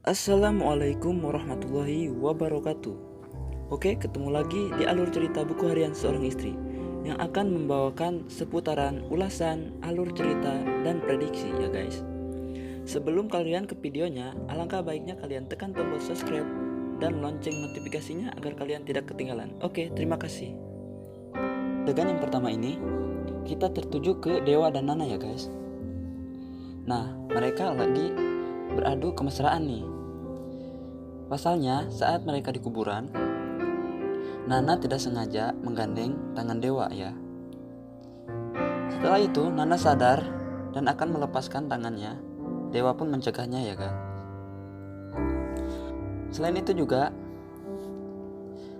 Assalamualaikum warahmatullahi wabarakatuh. Oke, ketemu lagi di alur cerita buku harian seorang istri yang akan membawakan seputaran ulasan, alur cerita, dan prediksi ya guys. Sebelum kalian ke videonya, alangkah baiknya kalian tekan tombol subscribe dan lonceng notifikasinya agar kalian tidak ketinggalan. Oke, terima kasih. Adegan yang pertama ini, kita tertuju ke Dewa dan Nana ya guys. Nah, mereka lagi beradu kemesraan nih. Pasalnya, saat mereka di kuburan, Nana tidak sengaja menggandeng tangan Dewa ya. Setelah itu, Nana sadar dan akan melepaskan tangannya. Dewa pun mencegahnya ya kan. Selain itu juga,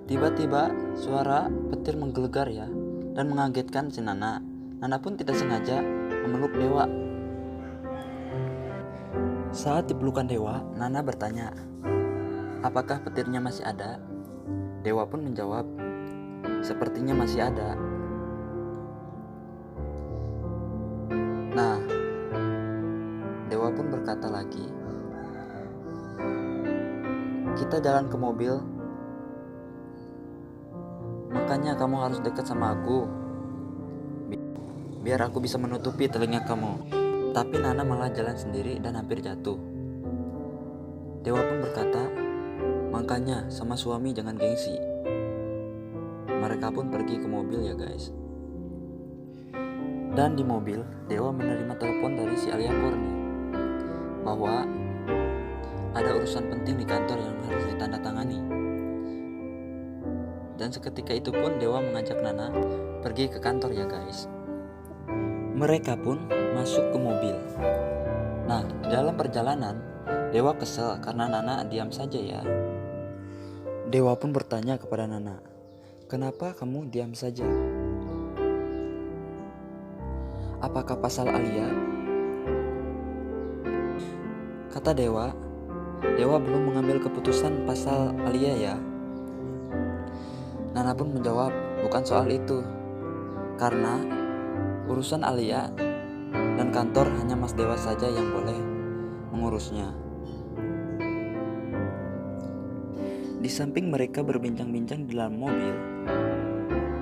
tiba-tiba suara petir menggelegar ya dan mengagetkan si Nana. Nana pun tidak sengaja memeluk Dewa. Saat dipelukan Dewa, Nana bertanya, apakah petirnya masih ada? Dewa pun menjawab, sepertinya masih ada. Nah, Dewa pun berkata lagi, kita jalan ke mobil, makanya kamu harus dekat sama aku, biar aku bisa menutupi telinga kamu. Tapi Nana malah jalan sendiri dan hampir jatuh. Dewa pun berkata, makanya sama suami jangan gengsi. Mereka pun pergi ke mobil ya guys. Dan di mobil, Dewa menerima telepon dari si Alia Korni bahwa ada urusan penting di kantor yang harus ditandatangani. Dan seketika itu pun Dewa mengajak Nana pergi ke kantor ya guys. Mereka pun masuk ke mobil. Nah, di dalam perjalanan, Dewa kesel karena Nana diam saja ya. Dewa pun bertanya kepada Nana, kenapa kamu diam saja? Apakah pasal Alia? Kata Dewa, Dewa belum mengambil keputusan pasal Alia ya. Nana pun menjawab, bukan soal itu. Karena urusan Alia dan kantor hanya Mas Dewa saja yang boleh mengurusnya. Di samping mereka berbincang-bincang di dalam mobil,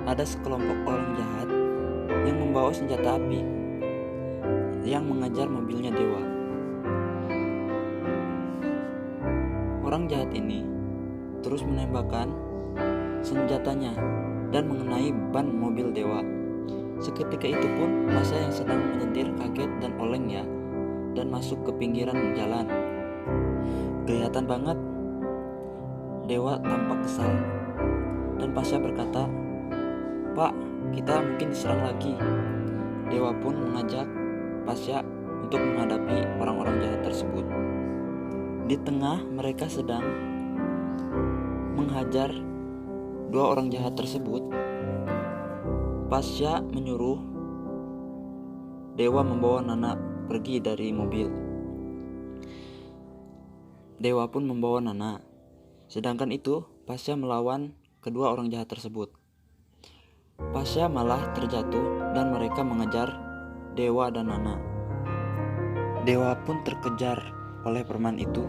ada sekelompok orang jahat yang membawa senjata api yang mengejar mobilnya Dewa. Orang jahat ini terus menembakkan senjatanya dan mengenai ban mobil Dewa. Seketika itu pun masa yang sedang menyetir kaget dan oleng ya, dan masuk ke pinggiran jalan. Kelihatan banget Dewa tampak kesal. Dan Pasha berkata, Pak, kita mungkin diserang lagi. Dewa pun mengajak Pasha untuk menghadapi orang-orang jahat tersebut. Di tengah mereka sedang menghajar dua orang jahat tersebut, Pasha menyuruh Dewa membawa Nana pergi dari mobil. Dewa pun membawa Nana. Sedangkan itu, Pasha melawan kedua orang jahat tersebut. Pasha malah terjatuh dan mereka mengejar Dewa dan Nana. Dewa pun terkejar oleh preman itu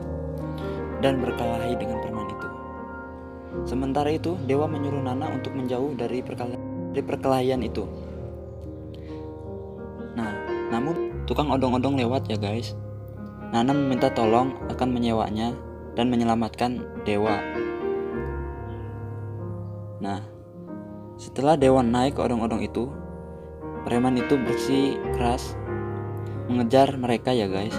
dan berkelahi dengan preman itu. Sementara itu, Dewa menyuruh Nana untuk menjauh dari perkelahian itu. Nah, namun tukang odong-odong lewat ya guys. Nana meminta tolong akan menyewanya dan menyelamatkan Dewa. Nah, setelah Dewa naik ke odong-odong itu, preman itu bersih keras mengejar mereka ya guys.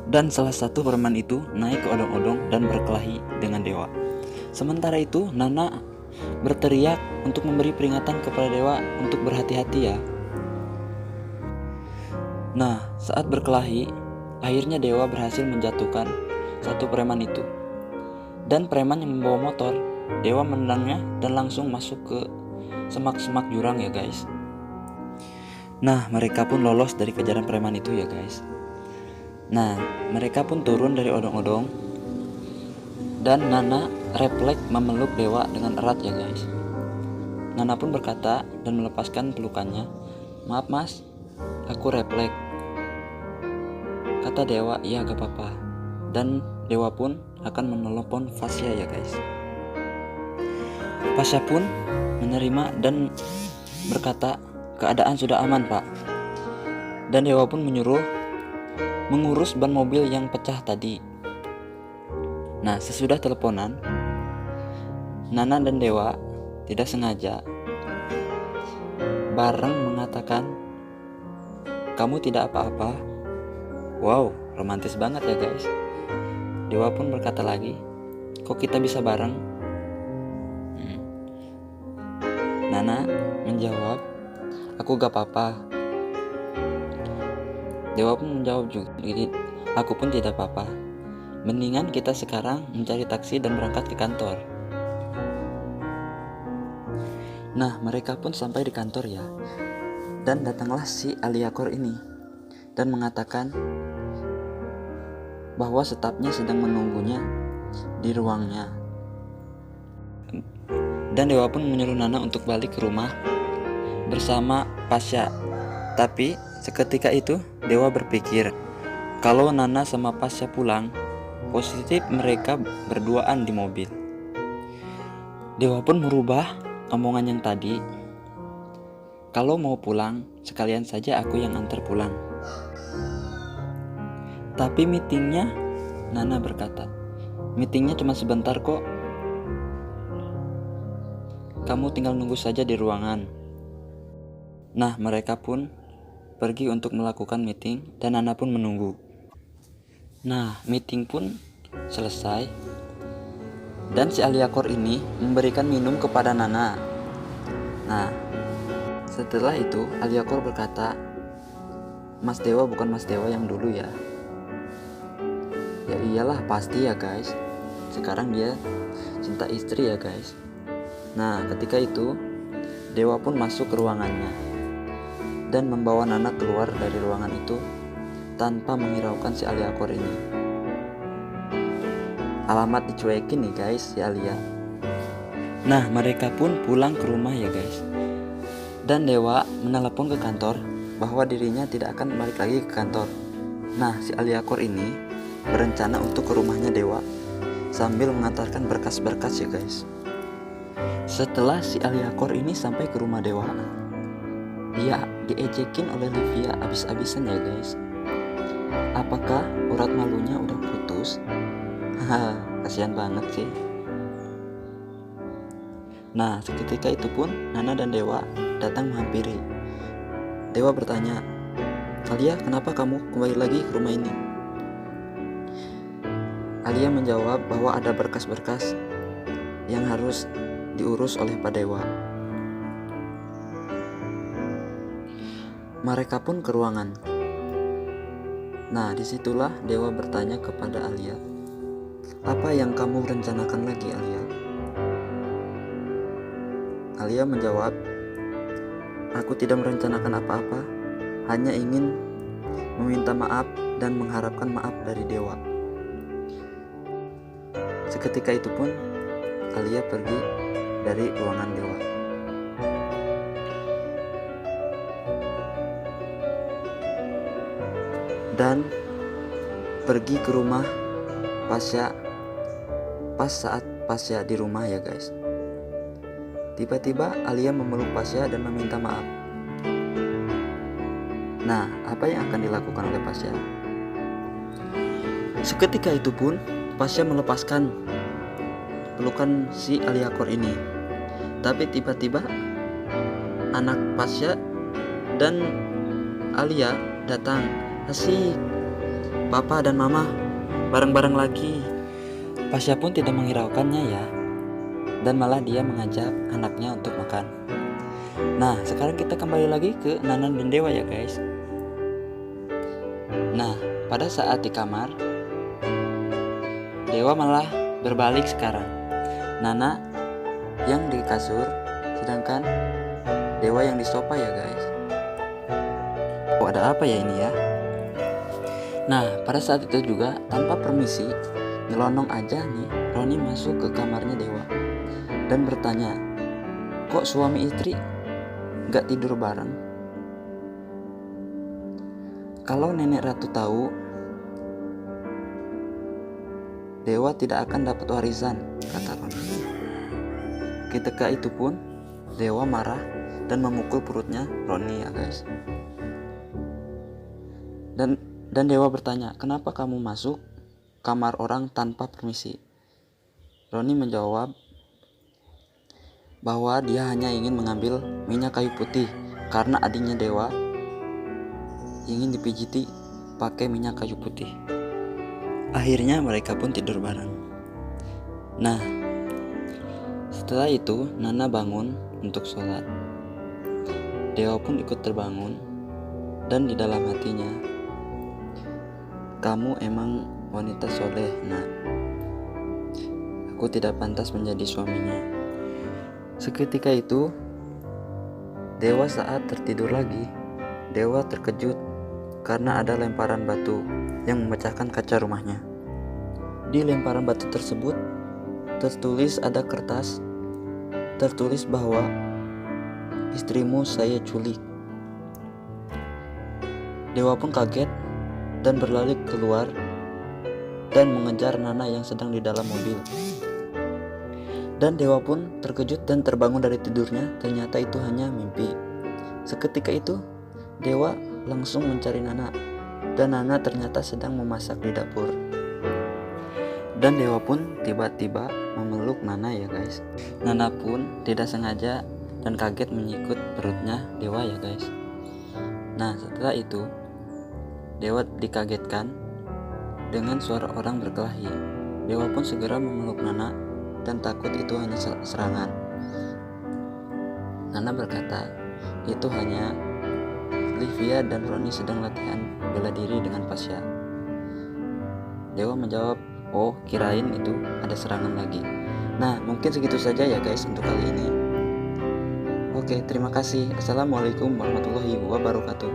Dan salah satu preman itu naik ke odong-odong dan berkelahi dengan Dewa. Sementara itu, Nana berteriak untuk memberi peringatan kepada Dewa untuk berhati-hati ya. Nah, saat berkelahi, akhirnya Dewa berhasil menjatuhkan satu preman itu. Dan preman yang membawa motor, Dewa menendangnya dan langsung masuk ke semak-semak jurang ya guys. Nah, mereka pun lolos dari kejaran preman itu ya guys. Nah, mereka pun turun dari odong-odong dan Nana refleks memeluk Dewa dengan erat ya guys. Nana pun berkata dan melepaskan pelukannya. "Maaf mas, aku refleks," kata Dewa. "Iya gak apa-apa." Dan Dewa pun akan menelpon Fasya ya guys. Fasya pun menerima dan berkata, "Keadaan sudah aman pak." Dan Dewa pun menyuruh mengurus ban mobil yang pecah tadi. Nah, sesudah teleponan, Nana dan Dewa tidak sengaja bareng mengatakan, "Kamu tidak apa-apa." Wow, romantis banget ya guys. Dewa pun berkata lagi, "Kok kita bisa bareng?" Nana menjawab, "Aku gak apa-apa." Dewa pun menjawab juga, "Aku pun tidak apa-apa. Mendingan kita sekarang mencari taksi dan berangkat ke kantor." Nah, mereka pun sampai di kantor ya. Dan datanglah si Aliakor ini dan mengatakan bahwa stafnya sedang menunggunya di ruangnya. Dan Dewa pun menyuruh Nana untuk balik ke rumah bersama Pasya. Tapi seketika itu Dewa berpikir kalau Nana sama Pasya pulang, positif mereka berduaan di mobil. Dewa pun merubah omongan yang tadi. "Kalau mau pulang, sekalian saja aku yang antar pulang." Tapi meetingnya, Nana berkata, "Meetingnya cuma sebentar kok. Kamu tinggal nunggu saja di ruangan." Nah, mereka pun pergi untuk melakukan meeting dan Nana pun menunggu. Nah, meeting pun selesai dan si Aliakor ini memberikan minum kepada Nana. Nah, setelah itu Aliakor berkata, "Mas Dewa bukan Mas Dewa yang dulu ya." Ya iyalah pasti ya guys. Sekarang dia cinta istri ya guys. Nah, ketika itu Dewa pun masuk ke ruangannya dan membawa Nana keluar dari ruangan itu tanpa menghiraukan si Aliakor ini. Alamat dicuekin nih guys si Alia. Nah, mereka pun pulang ke rumah ya guys. Dan Dewa menelepon ke kantor bahwa dirinya tidak akan balik lagi ke kantor. Nah, si Aliakor ini berencana untuk ke rumahnya Dewa sambil mengantarkan berkas-berkas ya guys. Setelah si Aliakor ini sampai ke rumah Dewa, dia diejekin oleh Livia abis-abisan ya guys. Apakah urat malunya udah putus? Haha, kasihan banget sih. Nah, seketika itu pun Nana dan Dewa datang menghampiri. Dewa bertanya, "Alia, kenapa kamu kembali lagi ke rumah ini?" Alia menjawab bahwa ada berkas-berkas yang harus diurus oleh Pak Dewa. Mereka pun ke ruangan. Nah, disitulah Dewa bertanya kepada Alia, "Apa yang kamu rencanakan lagi, Alia?" Alia menjawab, "Aku tidak merencanakan apa-apa, hanya ingin meminta maaf dan mengharapkan maaf dari Dewa." Seketika itu pun Alia pergi dari ruangan Dewa. Dan pergi ke rumah Pasya. Pas saat Pasya di rumah ya guys, tiba-tiba Alia memeluk Pasya dan meminta maaf. Nah, apa yang akan dilakukan oleh Pasya? Seketika itu pun Pasya melepaskan pelukan si Aliakor ini. Tapi tiba-tiba anak Pasya dan Alia datang. Asik, papa dan mama bareng-bareng lagi. Pasya pun tidak menghiraukannya ya, dan malah dia mengajak anaknya untuk makan. Nah, sekarang kita kembali lagi ke Nana dan Dewa ya guys. Nah, pada saat di kamar, Dewa malah berbalik sekarang. Nana yang di kasur, sedangkan Dewa yang di sofa ya guys. Oh, ada apa ya ini ya? Nah, pada saat itu juga tanpa permisi, nyelonong aja nih Roni masuk ke kamarnya Dewa dan bertanya, kok suami istri gak tidur bareng? Kalau nenek ratu tahu, Dewa tidak akan dapat warisan, kata Roni. Ketika itu pun Dewa marah dan memukul perutnya Roni ya guys. Dan Dewa bertanya, kenapa kamu masuk kamar orang tanpa permisi? Roni menjawab bahwa dia hanya ingin mengambil minyak kayu putih karena adiknya Dewa ingin dipijiti pakai minyak kayu putih. Akhirnya mereka pun tidur bareng. Nah, setelah itu Nana bangun untuk sholat. Dewa pun ikut terbangun dan di dalam hatinya, kamu emang wanita soleh, nak. Aku tidak pantas menjadi suaminya. Seketika itu, Dewa saat tertidur lagi, Dewa terkejut karena ada lemparan batu yang memecahkan kaca rumahnya. Di lemparan batu tersebut tertulis ada kertas, tertulis bahwa istrimu saya culik. Dewa pun kaget dan berlari keluar dan mengejar Nana yang sedang di dalam mobil. Dan Dewa pun terkejut dan terbangun dari tidurnya, ternyata itu hanya mimpi. Seketika itu, Dewa langsung mencari Nana, dan Nana ternyata sedang memasak di dapur. Dan Dewa pun tiba-tiba memeluk Nana ya guys. Nana pun tidak sengaja dan kaget menyikut perutnya Dewa ya guys. Nah, setelah itu Dewa dikagetkan dengan suara orang berkelahi. Dewa pun segera memeluk Nana dan takut itu hanya serangan. Nana berkata, itu hanya Livia dan Roni sedang latihan bela diri dengan Pasya. Dewa menjawab, oh kirain itu ada serangan lagi. Nah, mungkin segitu saja ya guys untuk kali ini. Oke, terima kasih. Assalamualaikum warahmatullahi wabarakatuh.